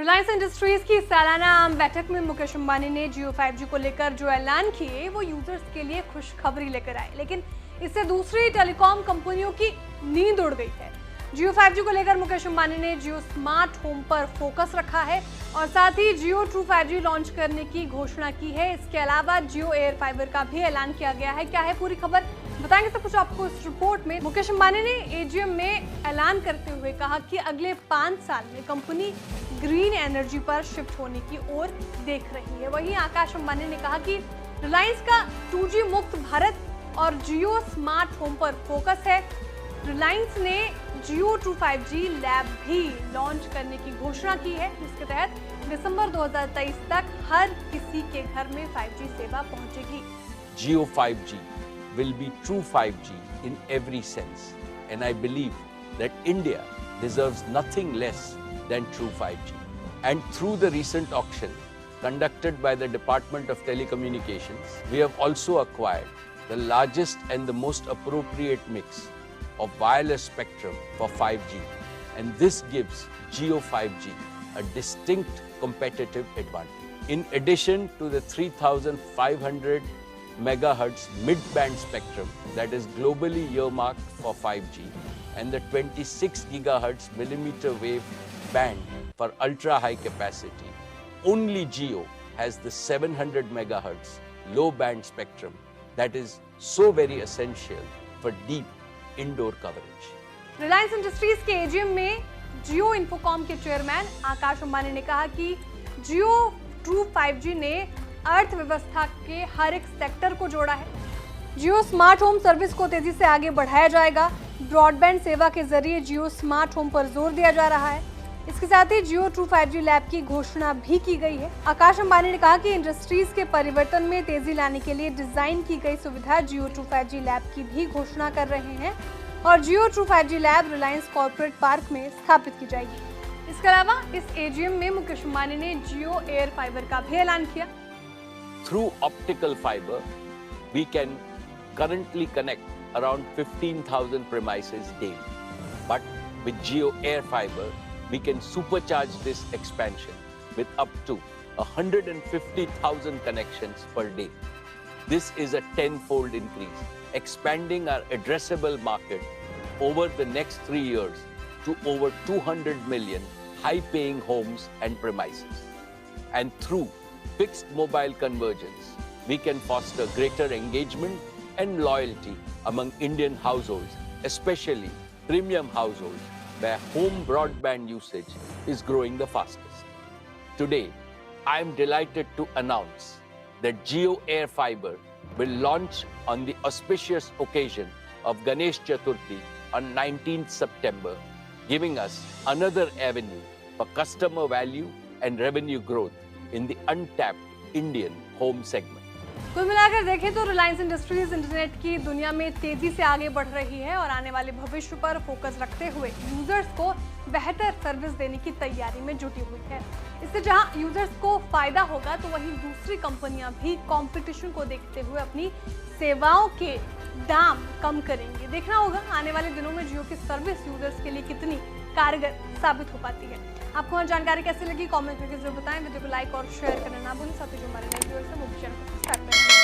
Reliance industries की सालाना आम बैठक में मुकेश अंबानी ने जियो 5G को लेकर जो ऐलान किए वो यूजर्स के लिए खुशखबरी लेकर आए, लेकिन इससे दूसरी टेलीकॉम कंपनियों की नींद उड़ गई है। जियो 5G को लेकर मुकेश अंबानी ने जियो स्मार्ट होम पर फोकस रखा है और साथ ही जियो ट्रू 5G लॉन्च करने की घोषणा की है। इसके अलावा जियो एयर फाइबर का भी ऐलान किया गया है। क्या है पूरी खबर, बताएंगे सब कुछ आपको इस रिपोर्ट में। मुकेश अंबानी ने एजीएम में ऐलान करते हुए कहा कि अगले 5 साल में कंपनी ग्रीन एनर्जी पर शिफ्ट होने की ओर देख रही है। वहीं आकाश अंबानी ने कहा कि रिलायंस का 2G मुक्त भारत और जियो स्मार्ट होम पर फोकस है। रिलायंस ने जियो ट्रू 5G लैब भी लॉन्च करने की घोषणा की है, जिसके तहत दिसंबर 2023 तक हर किसी के घर में 5G सेवा पहुंचेगी। Jio 5G will be true 5G in every sense, and I believe that India deserves nothing less than true 5G. And through the recent auction conducted by the Department of Telecommunications, we have also acquired the largest and the most appropriate mix of wireless spectrum for 5G, and this gives Jio 5G a distinct competitive advantage. In addition to the 3,500 megahertz mid-band spectrum that is globally earmarked for 5G and the 26 gigahertz millimeter wave band for ultra-high capacity, only Jio has the 700 megahertz low-band spectrum that is so very essential for deep indoor coverage. Reliance industries के AGM में जियो Infocom के chairman Akash Ambani ने कहा कि जियो true 5G ने अर्थव्यवस्था के हर एक सेक्टर को जोड़ा है। जियो स्मार्ट होम सर्विस को तेजी से आगे बढ़ाया जाएगा। ब्रॉडबैंड सेवा के जरिए जियो स्मार्ट होम पर जोर दिया जा रहा है। इसके साथ ही जियो ट्रू 5G लैब की घोषणा भी की गई है। आकाश अंबानी ने कहा कि इंडस्ट्रीज के परिवर्तन में तेजी लाने के लिए डिजाइन की गई सुविधा जियो ट्रू 5G लैब की भी घोषणा कर रहे हैं और Jio true 5G lab Reliance corporate park में स्थापित की जाएगी। इसके अलावा इस एजीएम में मुकेश अंबानी ने जियो एयर फाइबर का भी ऐलान किया। Through optical fiber, we can currently connect around 15,000 premises daily, but with Jio air fiber we can supercharge this expansion with up to 150,000 connections per day. This is a 10-fold increase, expanding our addressable market over the next 3 years to over 200 million high-paying homes and premises. And through fixed mobile convergence, we can foster greater engagement and loyalty among Indian households, especially premium households, where home broadband usage is growing the fastest. Today, I am delighted to announce that Jio Air Fiber will launch on the auspicious occasion of Ganesh Chaturthi on 19th September, giving us another avenue for customer value and revenue growth in the untapped Indian home segment. कुल मिलाकर देखें तो Reliance industries internet की दुनिया में तेजी से आगे बढ़ रही है और आने वाले भविष्य पर फोकस रखते हुए यूजर्स को बेहतर सर्विस देने की तैयारी में जुटी हुई है। इससे जहां यूजर्स को फायदा होगा तो वहीं दूसरी कंपनियां भी कंपटीशन को देखते हुए अपनी सेवाओं के दाम कम करेंगे। देखना होगा आने वाले दिनों में जियो की सर्विस यूजर्स के लिए कितनी कारगर साबित हो पाती है। आपको हमारी जानकारी कैसी लगी कमेंट करके जरूर बताएं। वीडियो को लाइक और शेयर करना ना भूलें। साथ ही जो हमारे नए व्यूअर्स हैं वो भी चैनल को सब्सक्राइब करें।